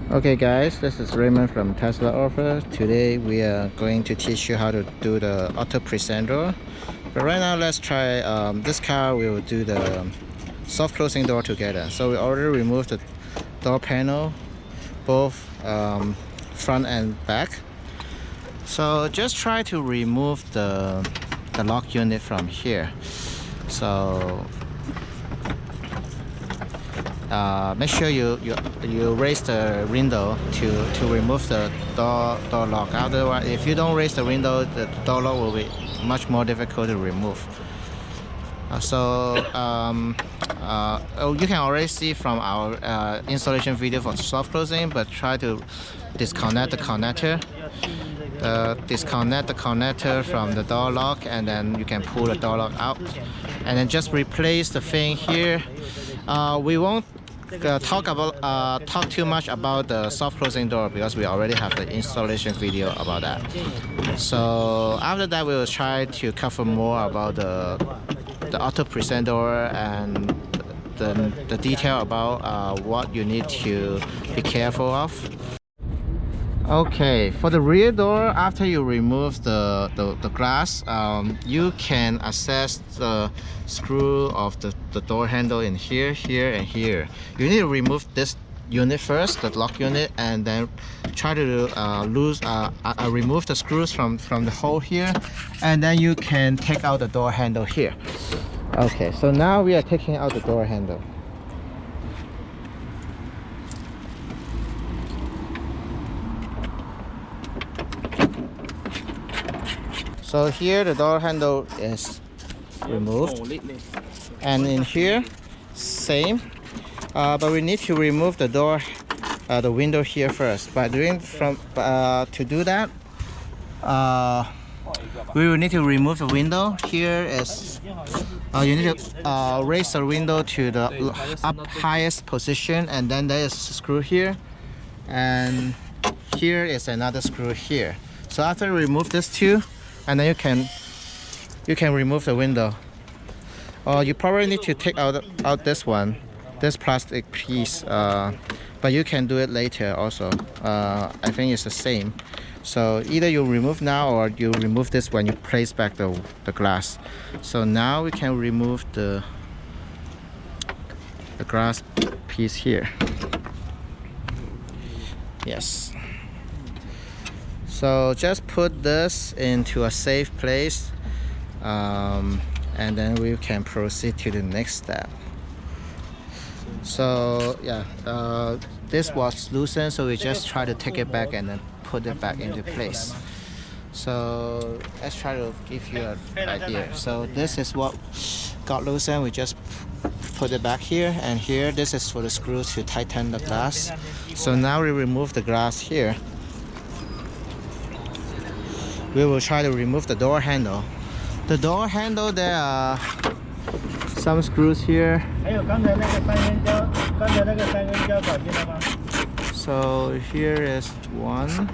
Okay guys, this is Raymond from Tesla Offer. Today we are going to teach you how to do the auto present door. But right now let's try this car. We will do the soft closing door together. So we already removed the door panel, both front and back. So just try to remove the lock unit from here. So make sure you raise the window to remove the door lock. Otherwise, if you don't raise the window, the door lock will be much more difficult to remove. You can already see from our installation video for soft closing, but try to disconnect the connector. Disconnect the connector from the door lock, and then you can pull the door lock out, and then just replace the thing here. We won't talk too much about the soft closing door because we already have the installation video about that. So after that, we will try to cover more about the auto present door and the detail about what you need to be careful of. Okay, for the rear door, after you remove the glass, you can access the screw of the door handle in here, and here. You need to remove this unit first, the lock unit, and then try to remove the screws from the hole here, and then you can take out the door handle here. Okay, so now we are taking out the door handle. So here the door handle is removed, and in here same, but we need to remove the door, the window here first. By doing to do that, we will need to remove the window. Here is you need to raise the window to the highest position, and then there is a screw here, and here is another screw here. So after you remove these two, and then you can remove the window. You probably need to take out this plastic piece, but you can do it later also. I think it's the same. So either you remove now or you remove this when you place back the glass. So now we can remove the glass piece here. Yes. So just put this into a safe place, and then we can proceed to the next step. So yeah, this was loosened, so we just try to take it back and then put it back into place. So let's try to give you an idea. So this is what got loosened. We just put it back here, and here this is for the screws to tighten the glass. So now we remove the glass here. We will try to remove the door handle. The door handle, there are some screws here. So here is one.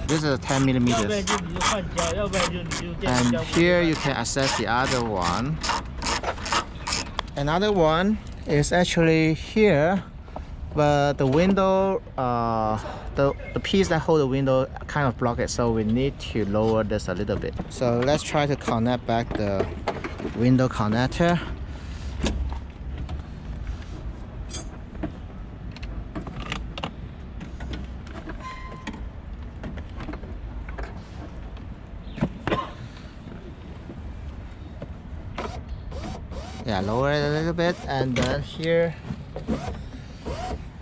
This is 10 millimeters. And here you can access the other one. Another one is actually here, but the window, the piece that hold the window kind of block it, so we need to lower this a little bit. So let's try to connect back the window connector. Yeah, lower it a little bit, and then here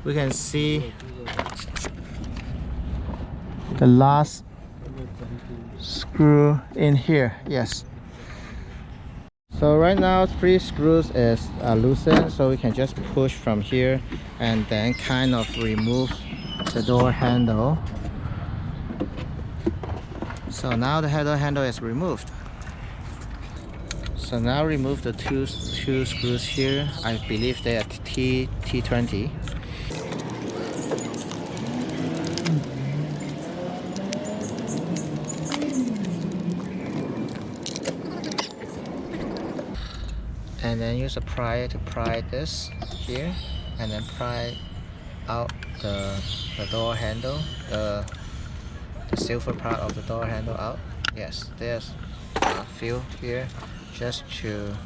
we can see the last screw in here. Yes. So right now 3 screws is loosened, so we can just push from here and then kind of remove the door handle. So now the door handle is removed. So now remove the two screws here. I believe they are T20. And then use a prier to pry this here, and then pry out the door handle, the silver part of the door handle out. Yes, there's a few here. Just to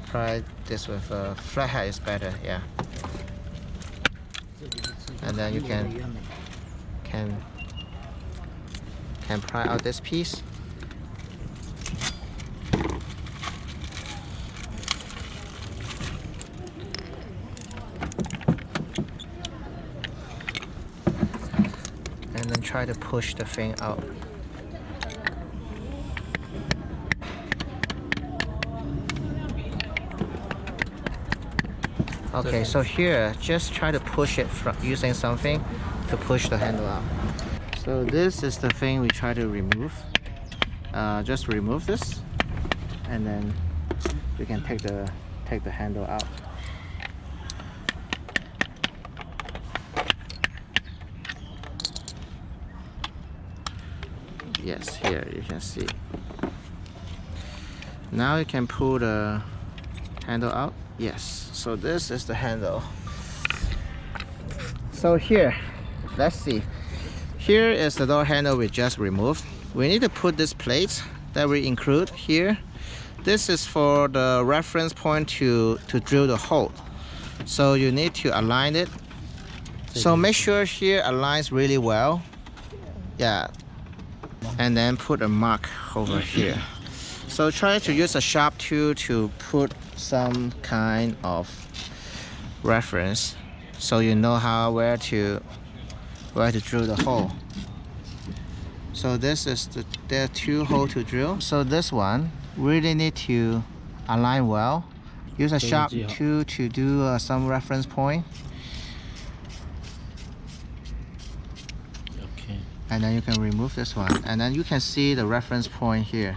pry this with a flathead is better. Yeah. And then you can pry out this piece. And then try to push the thing out. Okay, so here, just try to push it from using something to push the handle out. So this is the thing we try to remove. Just remove this, and then we can take the handle out. Yes, here you can see. Now you can pull the handle out. Yes, so this is the handle. So here, let's see. Here is the door handle we just removed. We need to put this plate that we include here. This is for the reference point to drill the hole. So you need to align it. So make sure here aligns really well. Yeah. And then put a mark over here. So try to use a sharp tool to put some kind of reference, so you know where to drill the hole. So this is there are 2 holes to drill. So this one really need to align well. Use a sharp tool to do some reference point. Okay. And then you can remove this one, and then you can see the reference point here.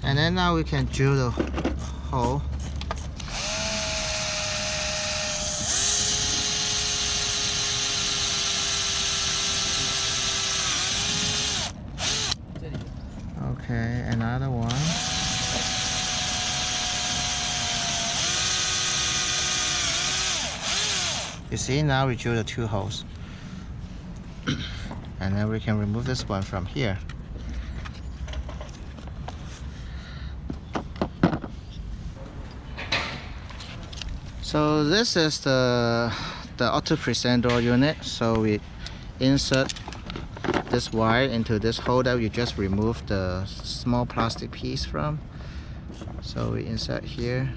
And then now we can drill the hole. Okay, another one. You see, now we drill the 2 holes. And then we can remove this one from here. So this is the auto present door unit. So we insert this wire into this hole that you just removed the small plastic piece from. So we insert here.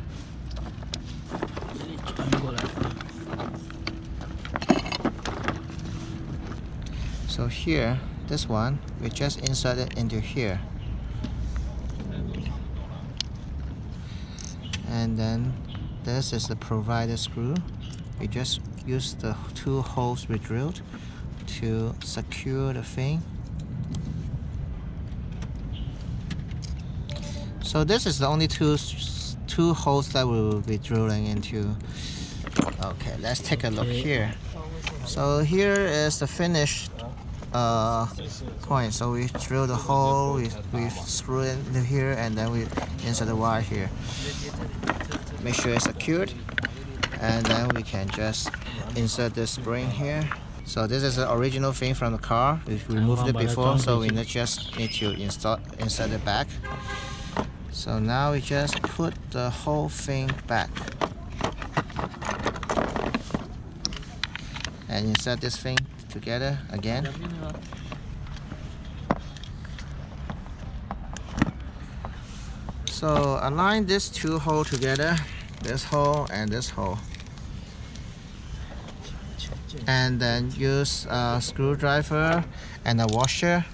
So here, this one, we just insert it into here. And then this is the provided screw. We just use the 2 holes we drilled to secure the thing. So this is the only two holes that we will be drilling into. Okay, let's take a look here. So here is the finished point. So we drill the hole, we screw it into here, and then we insert the wire here. Make sure it's secured, and then we can just insert this spring here. So this is the original thing from the car. We've removed it before, so we just need to insert it back. So now we just put the whole thing back and insert this thing together again. So align these 2 holes together, this hole and this hole, and then use a screwdriver and a washer.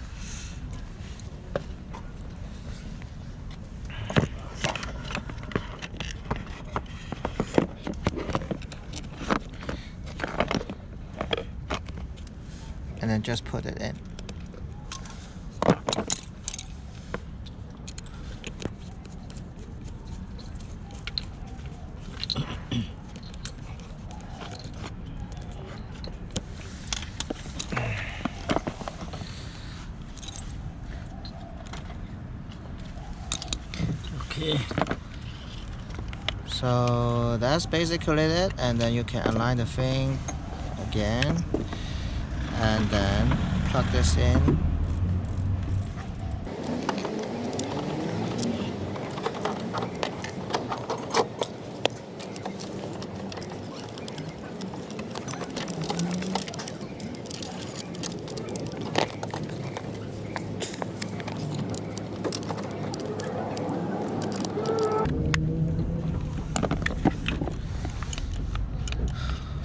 And then just put it in. Okay. So that's basically it, and then you can align the thing again and then plug this in.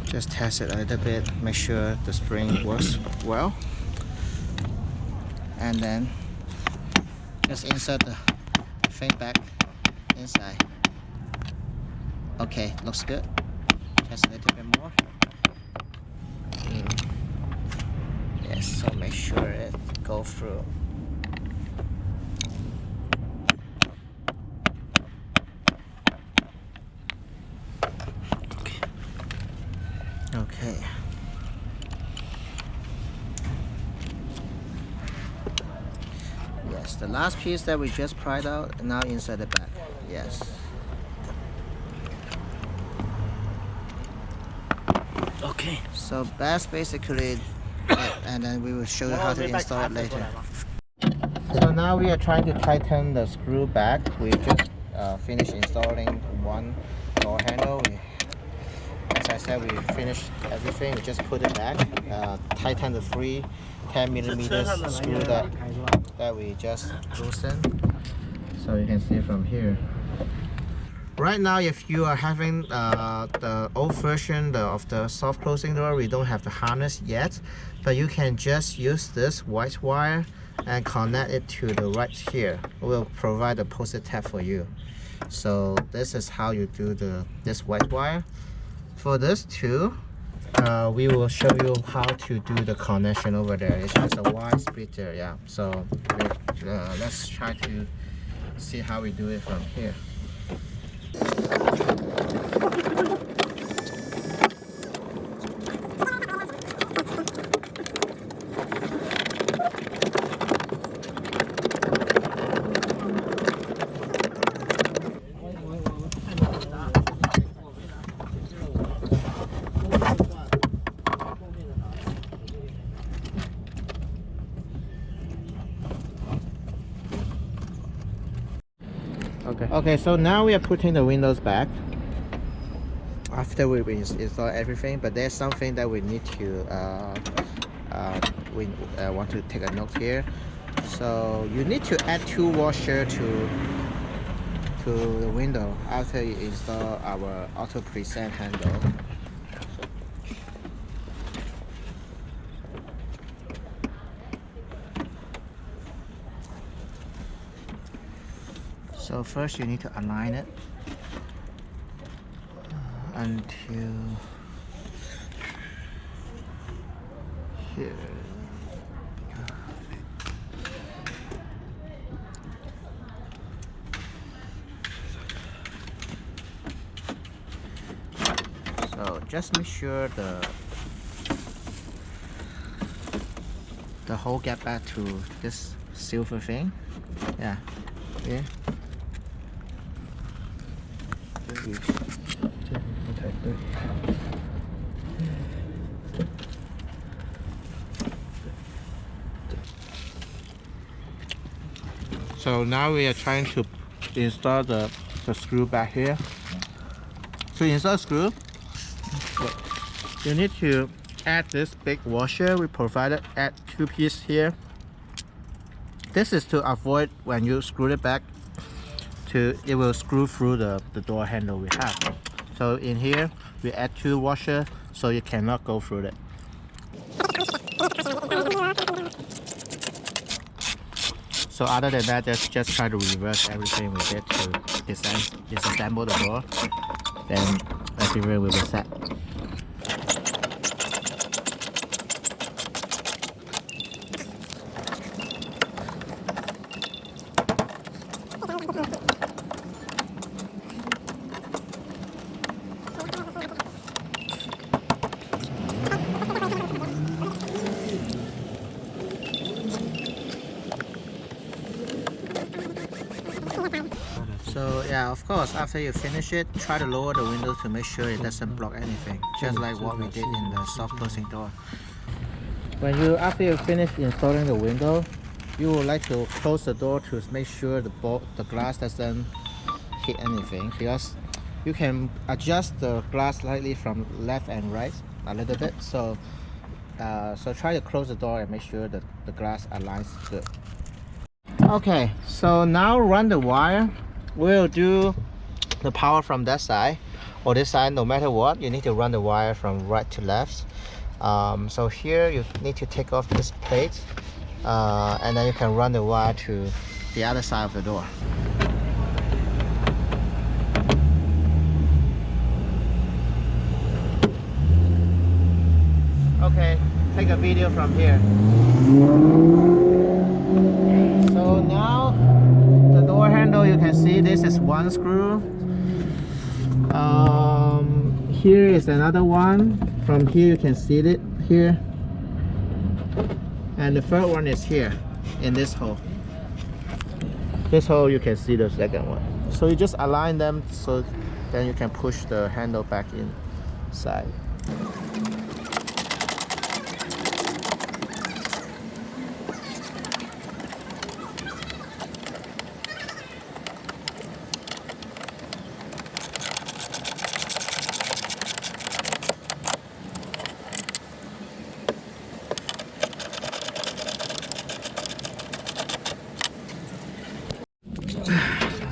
Just test it a little bit, make sure the spring works well, and then just insert the thing back inside. Okay, looks good. Just a little bit more. Yes, so make sure it goes through. Okay. Yes, the last piece that we just pried out, now inside the back. Yes. Okay. So that's basically it, and then we will show you how to install it later. So now we are trying to tighten the screw back. We just finished installing one door handle. As I said, we finished everything. We just put it back, tighten the three 10mm screw that we just loosened. So you can see from here. Right now, if you are having the old version of the soft closing door, we don't have the harness yet, but you can just use this white wire and connect it to the right here. We'll provide a post-it tab for you. So this is how you do this white wire. For this too, we will show you how to do the connection over there. It's just a wire splitter, yeah. So let's try to see how we do it from here. Okay, so now we are putting the windows back after we install everything, but there's something that we need to want to take a note here. So you need to add 2 washers to the window after you install our auto preset handle. So first you need to align it until here. So just make sure the hole get back to this silver thing. Yeah. Yeah. So now we are trying to install the screw back here. To install screw, you need to add this big washer. We provided add 2 pieces here. This is to avoid when you screw it back, it will screw through the door handle we have. So in here we add 2 washers so you cannot go through it. So other than that, just try to reverse everything we did to disassemble the door. Then everywhere will be set. So yeah, Yeah, of course, after you finish it, try to lower the window to make sure it doesn't block anything, just like what we did in the soft closing door. After you finish installing the window, you would like to close the door to make sure the glass doesn't hit anything, because you can adjust the glass slightly from left and right a little bit. So try to close the door and make sure that the glass aligns good. Okay, so now run the wire. We'll do the power from that side or this side. No matter what, you need to run the wire from right to left. So here you need to take off this plate, and then you can run the wire to the other side of the door. Okay, take a video from here. So now the door handle, you can see this is one screw. Here is another one. From here you can see it here, and the third one is here in this hole. This hole you can see the second one. So you just align them so then you can push the handle back inside.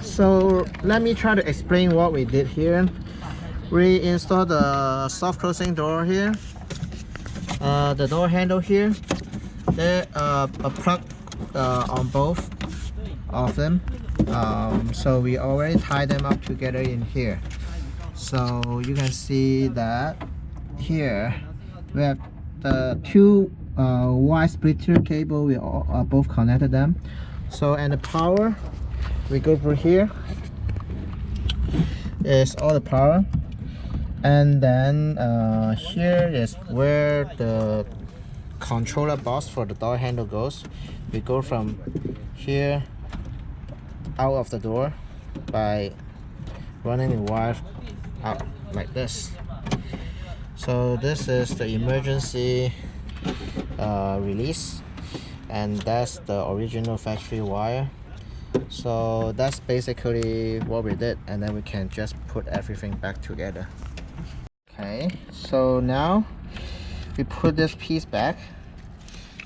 So let me try to explain what we did here. We installed the soft closing door here, the door handle here. There a plug on both of them. So we already tied them up together in here. So you can see that here we have the two wire splitter cable. We both connected them. So, and the power, we go through here is all the power, and then here is where the controller box for the door handle goes. We go from here out of the door by running the wire out like this. So this is the emergency release, and that's the original factory wire. So that's basically what we did, and then we can just put everything back together. Okay, so now we put this piece back.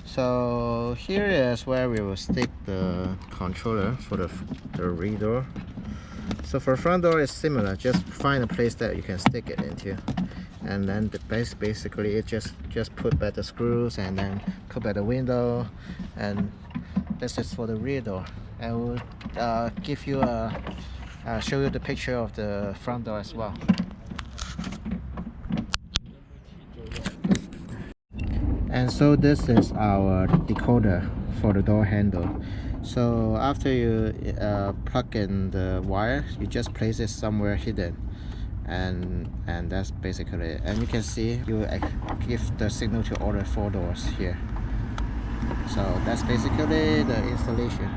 So here is where we will stick the controller for the rear door. So for front door is similar, just find a place that you can stick it into, and then basically it just put back the screws and then put back the window, and this is for the rear door. I will give you show you the picture of the front door as well. And so this is our decoder for the door handle. So after you plug in the wire, you just place it somewhere hidden, and that's basically it. And you can see you give the signal to all the 4 doors here. So that's basically the installation.